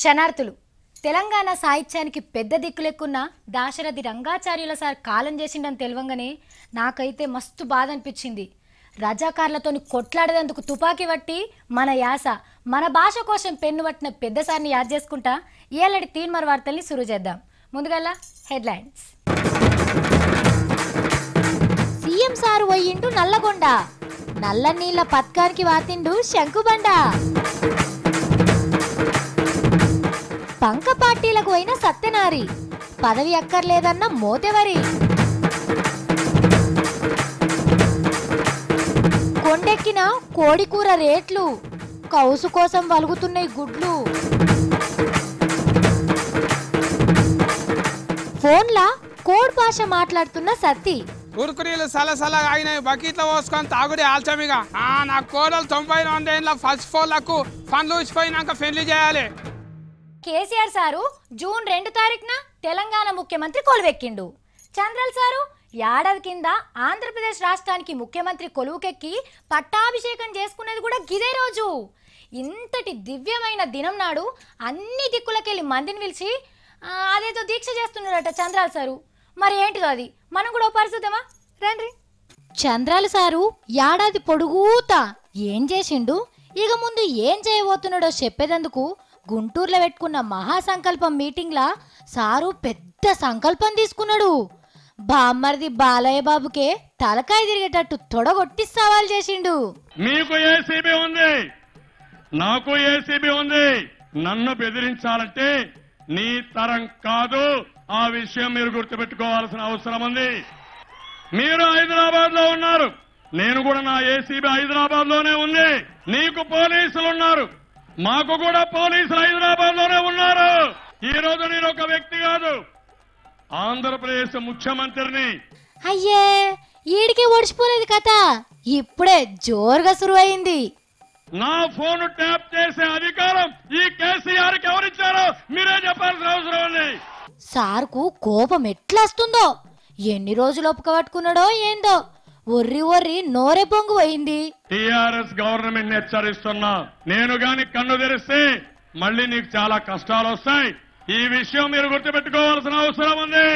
శనార్థులు తెలంగాణ సాహిత్యానికి పెద్ద దిక్కులెక్కున్న Dasarathi రంగాచార్యుల sir column చేసిండని తెలవంగానే నాకైతే మస్తు బాధ అనిపించింది. రజాకార్లతోని కొట్లాడేందుకు తుపాకీ పట్టి మన యాస మన భాష కోసం పెన్ను పట్టిన పెద్ద సార్ని యాద్ చేసుకుంటా ఏలడి తీన్మర్ వార్తల్ని సురు చేద్దాం. ముందుగల్లా హెడ్లైన్స్. సీఎం సారు పోయిండు నల్లగొండ, నల్ల నీళ్ల పథకానికి వాతిండు శంకుబండ. పంక పార్టీలకు పోయిన సత్యనారి, పదవి అక్కర్లేదన్న మోతెవరి. కొండెక్కిన కోడికూర రేట్లు, కౌసు కోసం వలుగుతున్నాయి గుడ్లు. ఫోన్లా కోడ్ భాష మాట్లాడుతున్న సత్తి. ఉరుకురీలు సలసల అయినాయి, బకెట్లో పోసుకొని తాగుడే ఆల్చమిగా. నా కోడలు 99 ఏళ్ళ ఫస్ట్ ఫోన్లకు ఫండ్లు ఊసిపోయినాక పెళ్లి చేయాలి. కేసీఆర్ సారు జూన్ 2 తారీఖున తెలంగాణ ముఖ్యమంత్రి కొలువెక్కిండు. చంద్రల్ సారు ఏడాది కింద ఆంధ్రప్రదేశ్ రాష్ట్రానికి ముఖ్యమంత్రి కొలువుకెక్కి పట్టాభిషేకం చేసుకునేది కూడా గిదే రోజు. ఇంతటి దివ్యమైన దినం నాడు అన్ని దిక్కులకెళ్ళి మందిని పిలిచి అదేదో దీక్ష చేస్తున్నారట చంద్రాల్ సారు. మరి ఏంటిదో అది మనం కూడా పరిస్థితమా రండి. చంద్రాల సారు ఏడాది పొడుగుతా ఏం చేసిండు, ఇక ముందు ఏం చేయబోతున్నాడో చెప్పేదందుకు గుంటూరులో పెట్టుకున్న మహాసంకల్పం మీటింగ్లా సారు పెద్ద సంకల్పం తీసుకున్నాడు. బామ్మర్ది బాలయ్య బాబుకే తలకాయ తిరిగేటట్టు తొడగొట్టి సవాల్ చేసిండు. మీకు ఏసీబీ ఉంది, నాకు ఏసీబీ ఉంది, నన్ను బెదిరించాలంటే నీ తరం కాదు. ఆ విషయం మీరు గుర్తుపెట్టుకోవాల్సిన అవసరం ఉంది. మీరు హైదరాబాద్ లో ఉన్నారు, నేను కూడా నా ఏసీబీ హైదరాబాద్ లోనే ఉంది. నీకు పోలీసులు ఉన్నారు, మాకు కూడా పోలీసులు హైదరాబాద్ లోనే ఉన్నారు. ఈ రోజు నేను ఒక వ్యక్తి కాదు, ఆంధ్రప్రదేశ్ ముఖ్యమంత్రిని. అయ్యే ఈడికి ఓడిచిపోలేదు కథ, ఇప్పుడే జోరుగా సురువైంది. నా ఫోన్ ట్యాప్ చేసే అధికారం ఈ కేసీఆర్ కి ఎవరిచ్చారో మీరే చెప్పాల్సిన అవసరం ఉంది. సార్కు కోపం ఎట్లొస్తుందో, ఎన్ని రోజులు ఒప్పుకబట్టుకున్నాడో ఏందో, ఒర్రి ఒర్రి నోరే పొంగు పోయింది. టీఆర్ఎస్ గవర్నమెంట్ హెచ్చరిస్తున్నా, నేను గాని కన్ను తెరిస్తే మళ్ళీ నీకు చాలా కష్టాలు వస్తాయి. ఈ విషయం మీరు గుర్తుపెట్టుకోవాల్సిన అవసరం ఉంది.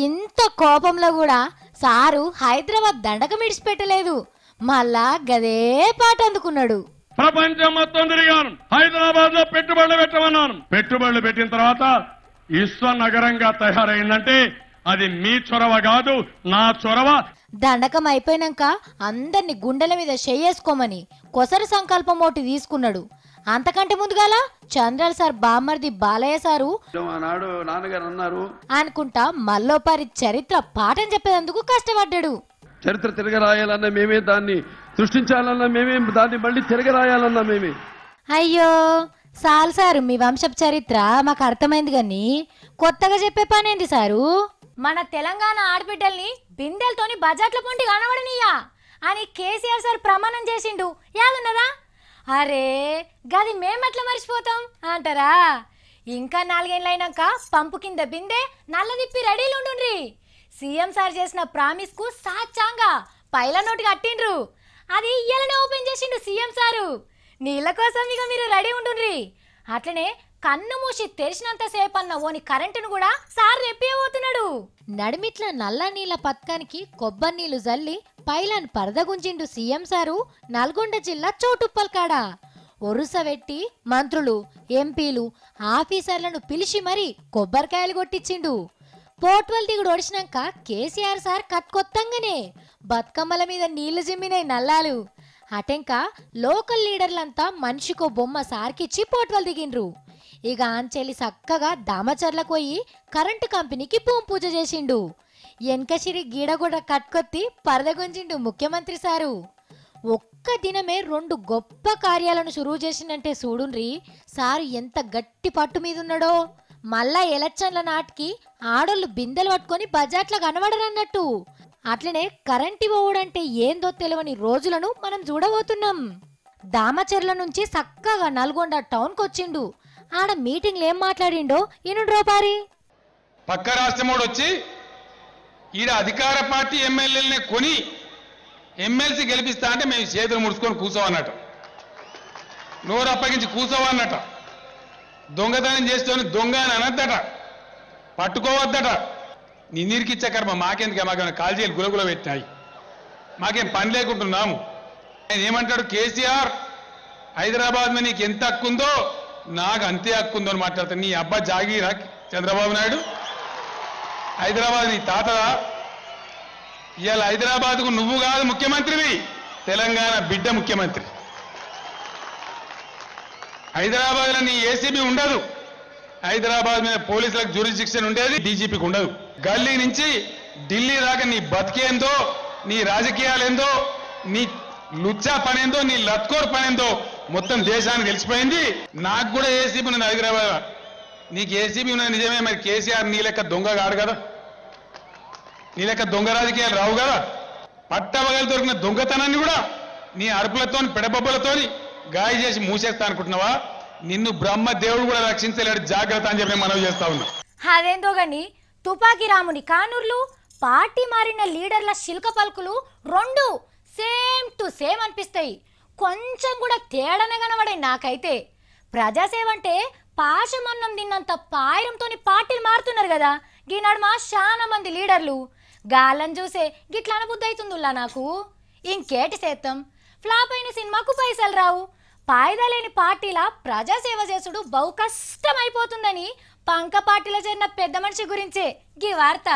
ఇంత కోపంలో కూడా సారు హైదరాబాద్ దండకం విడిచిపెట్టలేదు, మళ్ళా గదే పాట అందుకున్నాడు. ప్రపంచం మొత్తం తిరిగాను, హైదరాబాద్ లో పెట్టుబడులు పెట్టమన్నాను. పెట్టుబడులు పెట్టిన తర్వాత విశ్వ నగరంగా తయారైందంటే అది మీ చొరవ కాదు, నా చొరవ. దండకం అయిపోయినాక అందరిని గుండెల మీద చెయ్యేసుకోమని కొసరి సంకల్పం ఒకటి తీసుకున్నాడు. అంతకంటే ముందుగాల చంద్రల్ సార్ బామ్మర్ది బాలయ్య సారు నాన్నగారు అన్నారు అనుకుంటా మల్లోపారి చరిత్ర పాఠం చెప్పేందుకు కష్టపడ్డాడు. చరిత్ర తిరగరాయాలన్నా మేమే, దాన్ని సృష్టించాలన్నా మేమే, దాన్ని మళ్ళీ తిరగరాయాలన్నా మేమే. అయ్యో సాల్ సారు, మీ వంశపు చరిత్ర మాకు అర్థమైంది గాని కొత్తగా చెప్పే పనేంది సారు? మన తెలంగాణ ఆడబిడ్డల్ని బిందెలతోని బజాట్ల పొంటి కనబడనీయా అని కేసీఆర్ సార్ ప్రమాణం చేసిండు, యాదున్నదా? అరే గది మేమెట్లా మర్చిపోతాం అంటారా? ఇంకా 4 ఏళ్ళైనాక పంపు కింద బిందె నల్లదిప్పి రెడీలు ఉండుండ్రి. సీఎం సార్ చేసిన ప్రామిస్ కు సాచాంగా పైల నోటు కట్టిండ్రు, అది ఇయ్యాలనే ఓపెన్ చేసిండు సీఎం సారు. నీళ్ళ కోసం ఇక మీరు రెడీ ఉండుండ్రి. అట్లనే కన్ను మూసి తెరిచినంతసేపు అన్న ఓని కరెంటును కూడా సార్ రెప్పియబోతున్నాడు. నడిమిట్ల నల్ల నీళ్ల పథకానికి కొబ్బరి నీళ్లు జల్లి పైలాన్ పరదగుంజిండు సీఎం సారు నల్గొండ జిల్లా చోటుప్పల్ కాడ. ఒరుసవెట్టి మంత్రులు, ఎంపీలు, ఆఫీసర్లను పిలిచి మరీ కొబ్బరికాయలు కొట్టించిండు. పోట్వల్ దిగుడు ఒడిచినాక కేసీఆర్ సార్ కట్కొత్తంగానే బతుకమ్మల మీద నీళ్లు జిమ్మినాయి నల్లాలు. అటెంక లోకల్ లీడర్లంతా మనిషికో బొమ్మ సార్కిచ్చి పోట్వల్ దిగిండ్రు. ఇక ఆంచెలి చక్కగా దామచర్లకు పోయి కరెంటు కంపెనీకి భూమి పూజ చేసిండు. ఎన్కసిరి గీడగూడ కట్కొత్తి పరదగుంజిండు ముఖ్యమంత్రి సారు. ఒక్క దినమే 2 గొప్ప కార్యాలను సురువు చేసిందంటే చూడుండ్రి సారు ఎంత గట్టి పట్టు మీదున్నాడో. మళ్ళా ఎలక్షన్ల నాటికి ఆడోళ్ళు బిందెలు పట్టుకొని బజాట్ల కనబడరన్నట్టు. అట్లనే కరెంటు పోవుడంటే ఏందో తెలియని రోజులను మనం చూడబోతున్నాం. దామచర్ల నుంచి చక్కగా నల్గొండ టౌన్కి వచ్చిండు. ఆడ మీటింగ్లు ఏం మాట్లాడిండో ఇనుడ్రోపారి. పక్క రాష్ట్రమోడు వచ్చి ఈడ అధికార పార్టీ ఎమ్మెల్యేలనే కొని ఎమ్మెల్సీ గెలిపిస్తా అంటే మేము చేతులు ముడుచుకొని కూర్చోవన్నట, నోరు అప్పగించి కూర్చోవన్నట. దొంగతనం చేస్తేనే దొంగ అని అనద్దట, పట్టుకోవద్దట. నిన్నీరికిచ్చే కర్మ మాకెందుకే, మాకేమైనా కాల్జీలు గులగుల పెట్టాయి, మాకేం పని లేకుంటున్నాము. ఆయన ఏమంటాడు కేసీఆర్, హైదరాబాద్ మీద నీకు ఎంత హక్కు ఉందో నాకు అంతే హక్కు ఉందో అని మాట్లాడతాడు. నీ అబ్బా జాగీరా చంద్రబాబు నాయుడు, హైదరాబాద్ నీ తాతదా? ఇవాళ హైదరాబాద్కు నువ్వు కాదు ముఖ్యమంత్రివి, తెలంగాణ బిడ్డ ముఖ్యమంత్రి. హైదరాబాద్లో నీ ఏసీబీ ఉండదు, హైదరాబాద్ మీద పోలీసులకు జ్యూరిస్డిక్షన్ ఉండేది, డీజీపీకి ఉండదు. గల్లీ నుంచి ఢిల్లీ దాకా నీ బతికేందో, నీ రాజకీయాలేందో, నీ లుచ్చా పనేందో, నీ లత్కోర్ పనేందో మొత్తం దేశానికి తెలిసిపోయింది. నాకు కూడా ఏసీబీ ఉన్నది హైదరాబాద్. నీకు ఏసీబీ ఉన్నది నిజమే, మరి కేసీఆర్ నీ లెక్క దొంగ కాడు కదా, నీ లెక్క దొంగ రాజకీయాలు రావు కదా. పట్టబగలు దొరికిన దొంగతనాన్ని కూడా నీ అరుపులతోని పెడబొబ్బలతోని గాయ చేసి మూసేస్తా అనుకుంటున్నావా? నిన్ను బ్రహ్మ దేవుడు కూడా రక్షించలేడు, జాగ్రత్త అని చెప్పి మనవి చేస్తా ఉన్నా. అదేందో గాని తుపాకీ రాముని కానూర్లు, పార్టీ మారిన లీడర్ల శిల్క పలుకులు రెండు సేమ్ టు సేమ్ అనిపిస్తాయి. కొంచెం కూడా తేడానే కనబడే నాకైతే. ప్రజాసేవ అంటే పాశమన్నం తిన్నంత పాయరంతోని పార్టీలు మారుతున్నారు కదా ఈనాడు మా చాలా మంది లీడర్లు. గాళ్ళని చూసే గిట్ల అనబుద్ధి అవుతుందిలా నాకు. ఇంకేటి చేద్దాం, ఫ్లాప్ అయిన సినిమాకు పైసలు రావు. పాయిదా లేని పార్టీల ప్రజాసేవ చేసుడు బహు కష్టమైపోతుందని పంక పార్టీలో చేరిన పెద్ద మనిషి గురించే గీ వార్త.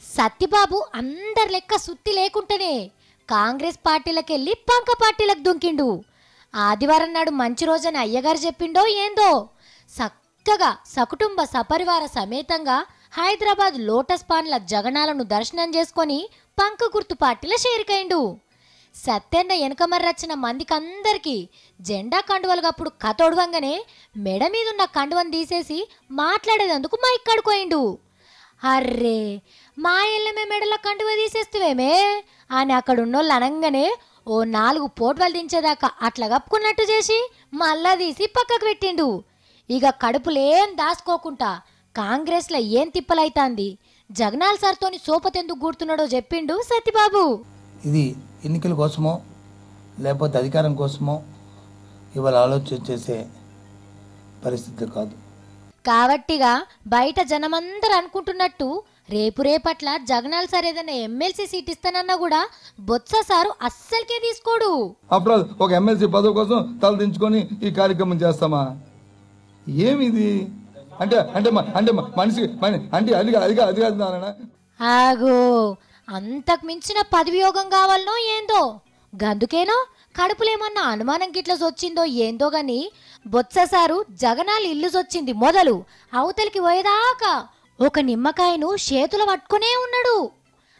సత్యబాబు అందరి లెక్క సుత్తి లేకుంటేనే కాంగ్రెస్ పార్టీలకెళ్ళి పంక పార్టీలకు దుంకిండు. ఆదివారం నాడు మంచి రోజని అయ్యగారు చెప్పిండో ఏందో చక్కగా సకుటుంబ సపరివార సమేతంగా హైదరాబాద్ లోటస్ పాండ్ల జగనాలను దర్శనం చేసుకొని పంక గుర్తు పార్టీల చేరికైండు. సత్యన్న వెనకమర్రచ్చిన మందికందరికీ జెండా కండువలుగప్పుడు కతోడవంగానే మెడ మీదున్న కండువను తీసేసి మాట్లాడేందుకు మైక్ కడుకోయిండు. అర్రే మా ఎల్లమే మెడల కండువ తీసేస్తేవేమే అని అక్కడున్నోళ్ళు అనగానే ఓ 4 పోట్వలు దించేదాకా అట్లా కప్పుకున్నట్టు చేసి మళ్ళా తీసి పక్కకు పెట్టిండు. ఇక కడుపులేం దాసుకోకుండా కాంగ్రెస్లో ఏం తిప్పలైతాంది, జగనాల్ సార్తోని సోపతెందుకు గుర్తున్నాడో చెప్పిండు సత్యబాబు. ఇది ఎన్నికల కోసమో లేకపోతే అధికారం కోసమో ఇవాళ ఆలోచన చేసే పరిస్థితి కాదు. కాబట్టిగా బయట జనమందరూ అనుకుంటున్నట్టు రేపట్ల జగనాల్ సార్ ఏదైనా ఎమ్మెల్సీ సీట్ ఇస్తానన్నా కూడా బొత్స సారు అస్సలకే తీసుకోడు. అప్పుడు ఒక ఎమ్మెల్సీ పదవి కోసం తల దించుకొని ఈ కార్యక్రమం చేస్తామా? ఏమిది అంటే అంటే అంటే మనిషి అంటే అది ఆగో అంతకు మించిన పదవియోగం కావాలనో ఏందో, గందుకేనో కడుపులేమన్నా అనుమానం గిట్ల వచ్చిందో ఏందో గాని బొత్స సారు జగనాలు ఇల్లు వచ్చింది మొదలు అవతలికి పోయేదాకా ఒక నిమ్మకాయను చేతులు పట్టుకునే ఉన్నాడు.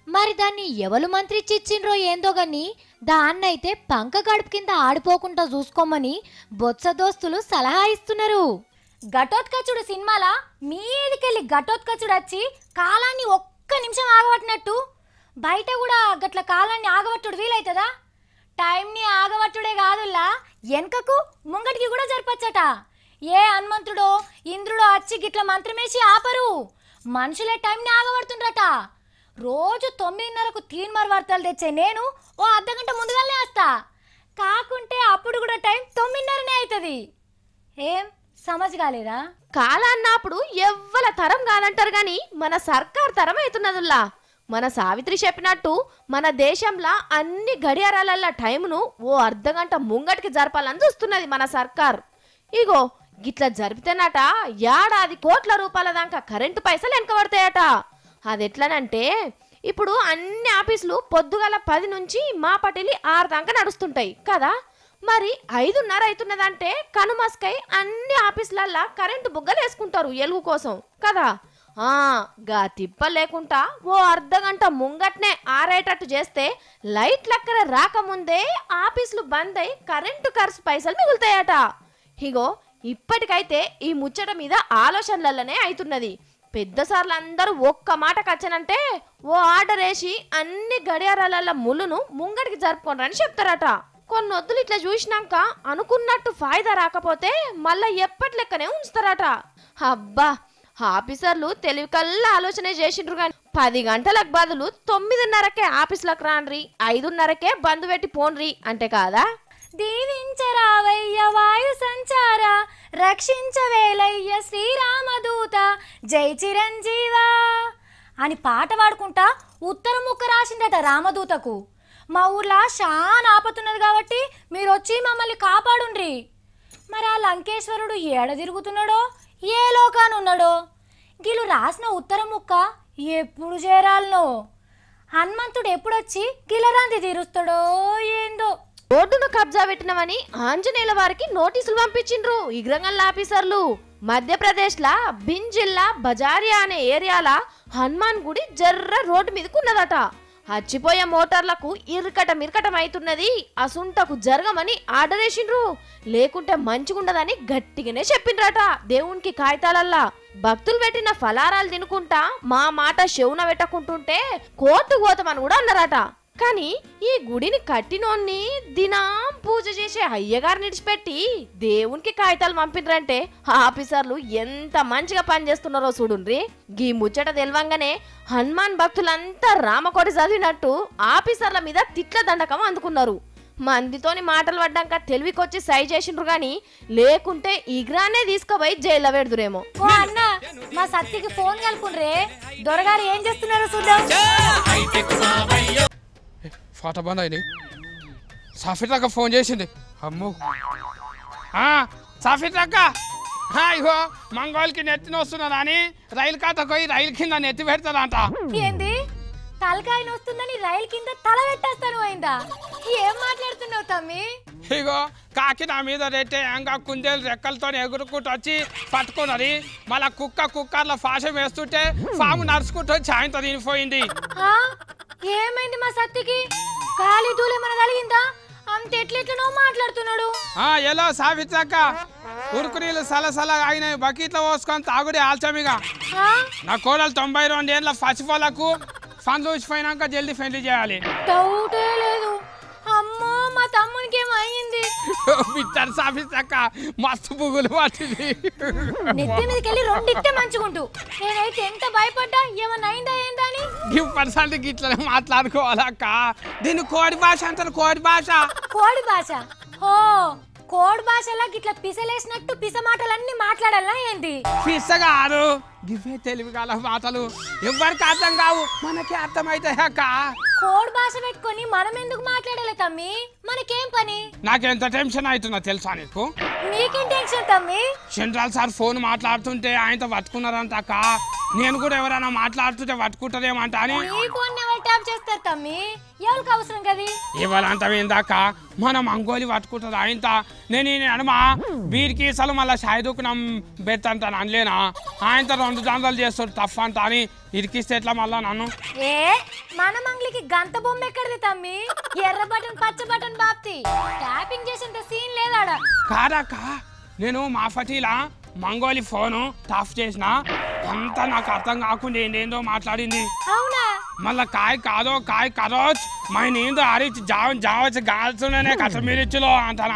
మరి దాన్ని ఎవరు మంత్రిచ్చి ఇచ్చిండ్రో ఏందో గాని దాన్నైతే పంక గడుపు కింద ఆడిపోకుండా చూసుకోమని బొత్స దోస్తులు సలహా ఇస్తున్నారు. ఘటోత్కచుడు సినిమాల మీదికెళ్ళి ఘటోత్కచుడు వచ్చి కాలాన్ని ఒక్క నిమిషం ఆగబట్టినట్టు బయట కూడా గట్ల కాలాన్ని ఆగబట్టుడు వీలైతుందా? టైంని ఆగబట్టుడే కాదుల్లా వెనకకు ముంగటికి కూడా జరపచ్చట. ఏ హనుమంతుడో ఇంద్రుడో వచ్చి గిట్ల మంత్రమేసి ఆపరు, మనుషులే టైంని ఆగబడుతుండ్రట. రోజు 9:30కు తీన్మార్ వార్తలు తెచ్చే నేను ఓ అర్ధగంట ముందుగానే వస్తా, కాకుంటే అప్పుడు కూడా టైం 9:30నే అవుతుంది. ఏం సమజ్ కాలేదా? కాలన్నప్పుడు ఎవ్వల తరం కాదంటారు గాని మన సర్కార్ తరం అవుతున్నదుల్లా. మన సావిత్రి చెప్పినట్టు మన దేశంలో అన్ని గడియారాల టైమును ఓ అర్ధగంట ముంగటికి జరపాలని చూస్తున్నది మన సర్కార్. ఇగో గిట్లా జరిపితేనట ఏడాది కోట్ల రూపాయల దాకా కరెంటు పైసలు వెనకబడతాయట. అది ఎట్లనంటే ఇప్పుడు అన్ని ఆఫీసులు పొద్దుగల 10 నుంచి మాపటిలి 6 దాకా నడుస్తుంటాయి కదా. మరి 5:30 అవుతున్నదంటే కనుమస్కై అన్ని ఆఫీసులల్లా కరెంటు బుగ్గలు వేసుకుంటారు ఎలుగు కోసం కదా. గా తిప్ప లేకుండా ఓ అర్ధగంట ముంగట్నే ఆరేటట్టు చేస్తే లైట్ లెక్కన రాకముందే ఆఫీసులు బంద్ అయి కరెంటు ఖర్చు పైసలు మిగులుతాయట. ఇగో ఇప్పటికైతే ఈ ముచ్చట మీద ఆలోచనలనే అవుతున్నది. పెద్ద సార్లు అందరూ ఒక్క మాట కచ్చనంటే ఓ ఆర్డర్ వేసి అన్ని గడియారాల ముళ్ళును ముంగడికి జరుపుకోనని చెప్తారట. కొన్ని వద్దులు ఇట్లా చూసినాక అనుకున్నట్టు ఫాయిదా రాకపోతే మళ్ళా ఎప్పటి లెక్కనే ఉంచుతారట. అబ్బా ఆఫీసర్లు తెలివికల్లా ఆలోచన చేసిండ్రు కానీ 10 గంటలకు బదులు 9:30కే ఆఫీసులకు రాన్రి, 5:30కే బంద్ పెట్టి పోన్రి అంటే కాదా? దీవించరావయ్య వాయు సంచార రక్షించవేలయ్య శ్రీరామదూత జై చిరంజీవా అని పాట పాడుకుంటా ఉత్తరం ముక్క రాసిందట రామదూతకు. మా ఊర్లో చాలా ఆపతున్నది కాబట్టి మీరు వచ్చి మమ్మల్ని కాపాడుండ్రి. మరి ఆ లంకేశ్వరుడు ఏడ తిరుగుతున్నాడో ఏ లోకానున్నాడో గిలు రాసిన ఉత్తరం ముక్క ఎప్పుడు చేరాలనో హనుమంతుడు ఎప్పుడొచ్చి గిలరాంది తీరుస్తాడో ఏందో. రోడ్డును కబ్జా పెట్టినవని ఆంజనేయుల వారికి నోటీసులు పంపించిండ్రు ఇగ్రంగల్ ఆఫీసర్లు. మధ్యప్రదేశ్ లా భిండ్ జిల్లా బజారియా అనే ఏరియాల హనుమాన్ గుడి జర్ర రోడ్డు మీదకున్నదట. హచ్చిపోయే మోటార్లకు ఇరకటం అవుతున్నది, అసుంటకు జరగమని ఆర్డర్ వేసిండ్రు. లేకుంటే మంచిగుండదని గట్టిగానే చెప్పిండ్రట. దేవునికి కాగితాలల్లా భక్తులు పెట్టిన ఫలారాలు తినుకుంటా మా మాట చెవున పెట్టకుంటుంటే కోర్టుకు పోతామని కూడా అన్నారట. కానీ ఈ గుడిని కట్టినోన్ని దినం పూజ చేసే అయ్యగారు నిడిచిపెట్టి దేవునికి కాగితాలు పంపినరంటే ఆఫీసర్లు ఎంత మంచిగా పనిచేస్తున్నారో చూడుండ్రి. గీ ముచ్చట తెలవంగానే హనుమాన్ భక్తులంతా రామకోటి చదివినట్టు ఆఫీసర్ల మీద తిట్ల దండకం అందుకున్నారు. మందితోని మాటలు పడ్డాక తెలివికొచ్చి సై చేసిండ్రు గాని లేకుంటే ఇగ్రానే తీసుకుపోయి జైల్లో పెడుదురేమో. ఓ అన్న మా సత్తికి ఫోన్ కలుపుండ్రే, దొరగారు ఏం చేస్తున్నారో చూద్దాం. ఫోటో బంద్ అయింది. సాఫిట్ అక్క ఫోన్ చేసింది. అమ్మో సాఫిట్ అక్క, ఇగో మంగోల్కి నెత్తిన వస్తున్నా అని రైలు ఖాతాకు పోయి రైలు కింద నెత్తి పెడతాదంట. ఏంది తలకాయ వస్తుందని రైలు కింద తల పెట్టేస్తాను అయిందా? ఏం మాట్లాడుతున్నావు తమ్మి? ఇగో కాకి నా మీద రెట్టే ఇంకా కుందేలు రెక్కలతో ఎగురుకుంటూ వచ్చి పట్టుకున్నది. మళ్ళా కుక్కర్లో ఫాషం వేస్తుంటే ఫాము నడుచుకుంటూ చాయంతో తినిపోయింది. ఏమైంది మా సత్తికి? కాలి దూలేమన్నా కలిగిందా? అంత ఎట్లెట్లనో మాట్లాడుతున్నాడు. ఎలా సావిత్రక్క ఉరుకు నీళ్ళు సలసల ఆగినాయి, బకెట్లో పోసుకొని తాగుడే ఆల్చమిగా. నా కోడలు 92 ఏళ్ళ పసిపోలకు ఫండ్లు ఊసిపోయినాక జల్దీ పెళ్లి చేయాలి. డౌటే లేదు. అమ్మో మా తమ్మునికి ఏమైంది? బిడ్డరు సావిత్రక్క మస్తు పువ్వులు పట్టింది. నెత్తి మీదకి వెళ్ళి రెండిస్తే మంచుకుంటూ నేనైతే ఎంత భయపడ్డా ఏమన్నా అయిందా ఏందా అని. పర్సెంట్ ఇట్లనే మాట్లాడుకోవాలక్క. దీన్ని కోడి భాష అంటారు. కోడి భాష ఓ కోడి భాషలా గిట్లా పిసలేసినట్టు పిస మాటలన్నీ మాట్లాడాలా ఏంది? పిసగారు గివే తెలివి గల మాటలు ఎవరికి అర్థం కావు, మనకే అర్థమైతాయి అక్క. కోడి భాష పెట్టుకొని మనం ఎందుకు మాట్లాడాలి తమ్మి? మనకేం పని? నాకెంత టెన్షన్ అవుతుందో తెలుసా నీకు? నీకేం టెన్షన్ తమ్మి? సెంట్రల్ సార్ ఫోన్ మాట్లాడుతుంటే ఆయనతో పట్టుకున్నారంట అక్క. నేను కూడా ఎవరైనా మాట్లాడుతుంటే పట్టుకుంటారేమంట అని. నీ ఫోన్ ఎవరు ట్యాప్ చేస్తారు తమ్మి? ఎవరికి అవసరం కది? ఇవ్వాలంత ఏందాక మనం అంగోలి పట్టుకుంటుంది ఆయనతో. నేను అనమా వీరికి అసలు మళ్ళీ సాయిదుకునం బెత్తంటాను అనలేనా? ఆయనతో 2 దందాలు చేస్తాడు తప్ప అంట అని ఇరికిస్తే ఎట్లా మళ్ళా నన్ను? మన మంగళికి గంత బొమ్మ ఎక్కడిది తమ్మి? ఎర్ర బటన్ పచ్చ బటన్ బాప్తి ట్యాపింగ్ చేసేంత సీన్ లేదాడా? కాదక్క, నేను మా ఫటీలా మంగోలి ఫోను టాఫ్ చేసిన అంతా నాకు అర్థం కాకుండా ఏందేందో మాట్లాడింది. అవునా? మళ్ళా కాయ కరోచ్ మైనేందో అరిచి జావచ్చు గాల్చునే కసమిరిచ్చిలో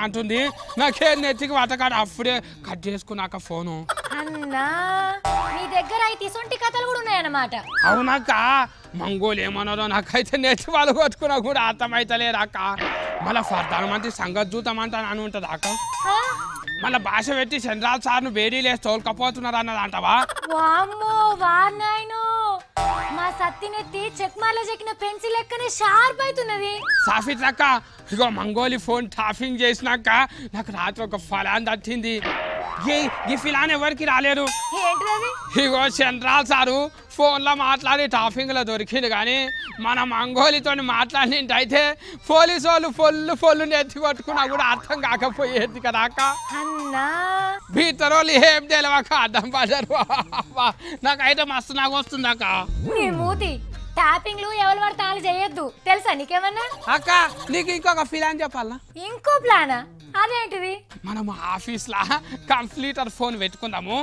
అంటుంది. నాకే నెత్తికి వతకాడు. అప్పుడే కట్ చేసుకున్నాక ఫోను. అన్నా మీ దగ్గర అయితే ఇసొంటి కథలు కూడా ఉన్నాయన్నమాట. అవునక్క, మంగోలు ఏమన్నారో నాకైతే నెత్తి వాళ్ళు కొట్టుకున్నా కూడా అర్థమైతలేదు అక్క. మళ్ళీ ప్రధానమంత్రి సంగతి చూద్దామంట అని ఉంటుంది అక్క. మళ్ళీ భాష పెట్టి సెంట్రల్ సార్ను వేడీలేసి తోలుకపోతున్నారు అన్నది అంటవా? వామ్మో వాన్నాయనో, మా సత్తినెత్తి చెక్మార్లో చెక్కిన పెన్సిల్ లెక్కనే షార్ప్ అవుతున్నది. సాఫిట్ అక్క, ఇగో మంగోలి ఫోన్ టాపింగ్ చేసినాక నాకు రాత్రి ఒక ఫలాన్ తట్టింది. ఈ ఫిలాన్ ఎవరికి రాలేదు. ఏంటిది? ఇగో సెంట్రల్ సారు ఫోన్లో మాట్లాడి టాపింగ్లో దొరికింది. కానీ మన మంగోలితో మాట్లాడినట్టయితే పోలీసు వాళ్ళు ఫొల్లు నెత్తి కొట్టుకున్నా కూడా అర్థం కాకపోయేది కదా అక్క. అన్నా బీతరోళ్ళు ఏం తెలియక అర్థం పడ్డారు. నాకైతే మస్తు నాకు వస్తుంది అక్క. నీ మూతి టాపింగ్లు ఎవరు పడితే వాళ్ళు చేయొద్దు తెలుసా నీకేమన్నా? అక్క నీకు ఇంకొక ఫిలాన్ చెప్పాలా? ఇంకో ప్లానా? అదేంటిది? మనం ఆఫీస్లో కంప్లీటర్ ఫోన్ పెట్టుకుందాము.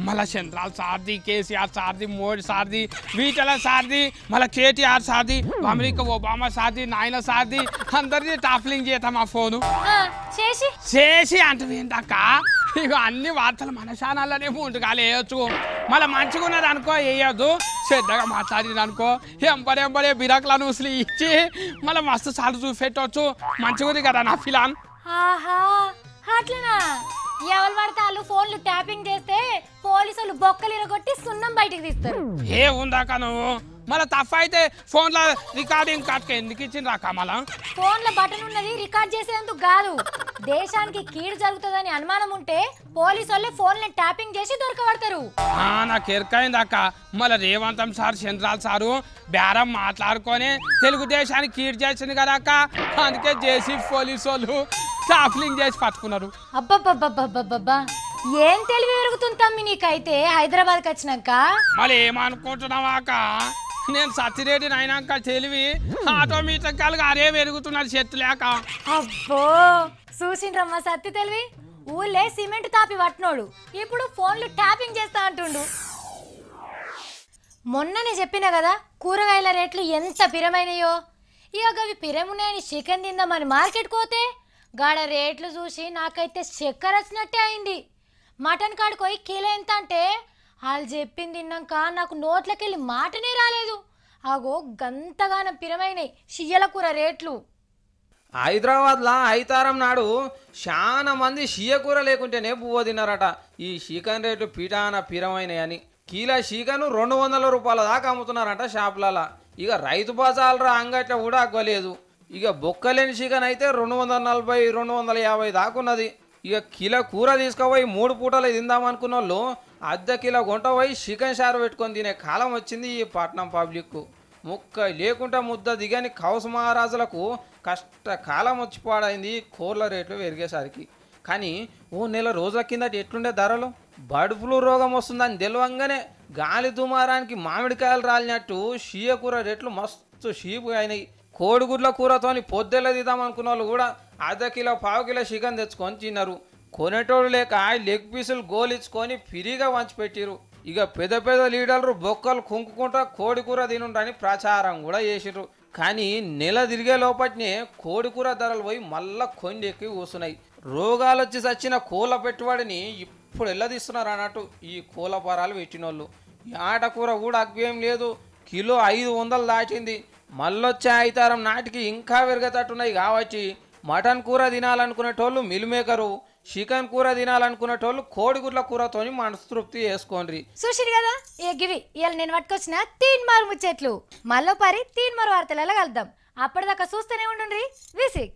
మళ్ళీ సెంట్రల్ సార్ది, కేసీఆర్ సార్ది, మోడీ సార్ది, వీటల సార్ది, మళ్ళీ కేటీఆర్ సార్ది, అమెరికా ఒబామా సార్ది, నాయన సార్ది అందరిది టాప్లింగ్ చేద్దాం ఆ ఫోను. చేసి అంటే ఏంటక్క, ఇక అన్ని వార్తలు మన ఛానల్లోనే ముందుగాలు వేయొచ్చు. మళ్ళీ మంచిగా ఉన్నది అనుకో వేయద్దు, చెడ్డగా మాట్లాడింది అనుకో ఎంబడే బిరాకుల న్యూస్లు ఇచ్చి మళ్ళీ మస్తు సార్లు చూపెట్టవచ్చు. మంచిగా ఉంది కదా నా ఫిలాన్. ఆహా అట్లనా ఎవరు పడితే వాళ్ళు ఫోన్లు ట్యాపింగ్ చేస్తే పోలీసులు బొక్కలు ఇరగొట్టి సున్నం బయటికి తీస్తారు. ఏ ఉందాక నువ్వు మళ్ళీ తప్ప అయితే ఫోన్లో రికార్డింగ్ కట్క ఎందుకు ఇచ్చిండ్రా కమల? ఫోన్ల బటన్ ఉన్నది రికార్డ్ చేసేందుకు కాదు, దేశానికి కీడు జరుగుతుందని అనుమానం ఉంటే పోలీసు వాళ్ళే ఫోన్లను ట్యాపింగ్ చేసి దొరకబడతారు. నాకు ఎరకైంది అక్క. మళ్ళీ రేవంతం సార్ చంద్రాల్ సారు బేరం మాట్లాడుకొని తెలుగుదేశానికి కీడు చేసింది కదా అక్క, అందుకే జేసీ పోలీసు వాళ్ళు ట్రాఫింగ్ చేసి పట్టుకున్నారు. అబ్బబ్బబ్బబ్బబ్బబ్బా ఏం తెలివి పెరుగుతుంది తమ్మి నీకైతే హైదరాబాద్కి వచ్చినాక. మళ్ళీ ఏమనుకుంటున్నావా అక్క, నేను సత్తిరెడ్డిని అయినాక తెలివి ఆటోమేటిక్గా అరే పెరుగుతున్నారు చెట్టు లేక. అబ్బో చూసిండ్రమ్మా సత్తి తెలివి, ఊళ్ళే సిమెంట్ తాపి పట్టినోడు ఇప్పుడు ఫోన్లు ట్యాపింగ్ చేస్తా అంటుండు. మొన్ననే చెప్పినా కదా కూరగాయల రేట్లు ఎంత పిరమైనయో. ఇక అవి పిరమున్నాయని చికెన్ తిందామని మార్కెట్కి పోతే గాడ రేట్లు చూసి నాకైతే చక్కెర వచ్చినట్టే అయింది. మటన్ కాడికి పోయి కిలో ఎంత అంటే వాళ్ళు చెప్పింది తిన్నాక నాకు నోట్లకెళ్ళి మాటనే రాలేదు. ఆగో గంతగానం పిరమైనయి షియ్యల కూర రేట్లు. హైదరాబాద్లో ఐతారం నాడు చాలా మంది షియ్య కూర లేకుంటేనే పువ్వు తిన్నారట. ఈ చికెన్ రేట్లు పీటాన పిరమైనాయని కిలో చికెన్ 200 రూపాయల దాకా అమ్ముతున్నారట షాపులలో. ఇక రైతు బజార్ల అంగట్లో కూడా అగ్గలేదు. ఇక బొక్కలేని చికెన్ అయితే 240 250 దాకా ఉన్నది. ఇక కిలో కూర తీసుకుపోయి 3 పూటలు తిందామనుకున్న వాళ్ళు అర్ధ కిలో గుంట పోయి చికెన్ షారు పెట్టుకొని తినే కాలం వచ్చింది ఈ పట్నం పబ్లిక్కు. ముక్క లేకుండా ముద్ద దిగని కౌసు మహారాజులకు కష్టకాలం వచ్చి పాడైంది కూరల రేట్లు పెరిగేసరికి. కానీ ఓ నెల రోజుల కిందట ఎట్లుండే ధరలు? బర్డ్ ఫ్లూ రోగం వస్తుందని తెలియంగానే గాలి దుమారానికి మామిడికాయలు రాలినట్టు షియ్య కూర రేట్లు మస్తు షీపు అయినాయి. కోడిగుడ్ల కూరతోని పొద్దెల్ల తీద్దామనుకున్న వాళ్ళు కూడా అర్ధ కిలో పావు కిలో చికెన్ తెచ్చుకొని తిన్నారు. కొనేటోడు లేక లెగ్ పీసులు గోలిచ్చుకొని ఫ్రీగా వంచిపెట్టిరు. ఇక పెద్ద పెద్ద లీడర్లు బొక్కలు కుంకుకుంటా కోడి కూర తినుండని ప్రచారం కూడా చేసిర్రు. కానీ నెల తిరిగే లోపటినే కోడి కూర ధరలు పోయి మళ్ళా కొండెక్కి కూస్తున్నాయి. రోగాలు వచ్చి చచ్చిన కోళ్ళ పెట్టుబడిని ఇప్పుడు ఎల్లదీస్తున్నారు అన్నట్టు ఈ కోళ్ళ పరాలు పెట్టినోళ్ళు. ఆట కూర కూడా అగ్గేం లేదు, కిలో 500 దాటింది. మళ్ళొచ్చే ఐతారం నాటికి ఇంకా పెరిగేటట్టున్నాయి. కాబట్టి మటన్ కూర తినాలనుకునేటోళ్ళు మిల్ మేకరు, చికెన్ కూర తినాలనుకునేటోళ్ళు కోడిగుడ్ల కూరతోని మనస్తృప్తి చేసుకోండి. చూసిరు కదా ఏ గివి ఇవాళ నేను పట్టుకొచ్చిన 3 మారు ముచ్చట్లు. మళ్ళీ పరి 3 మారు వార్తలలో కలుద్దాం. అప్పటిదాకా చూస్తూనే ఉండండి V6.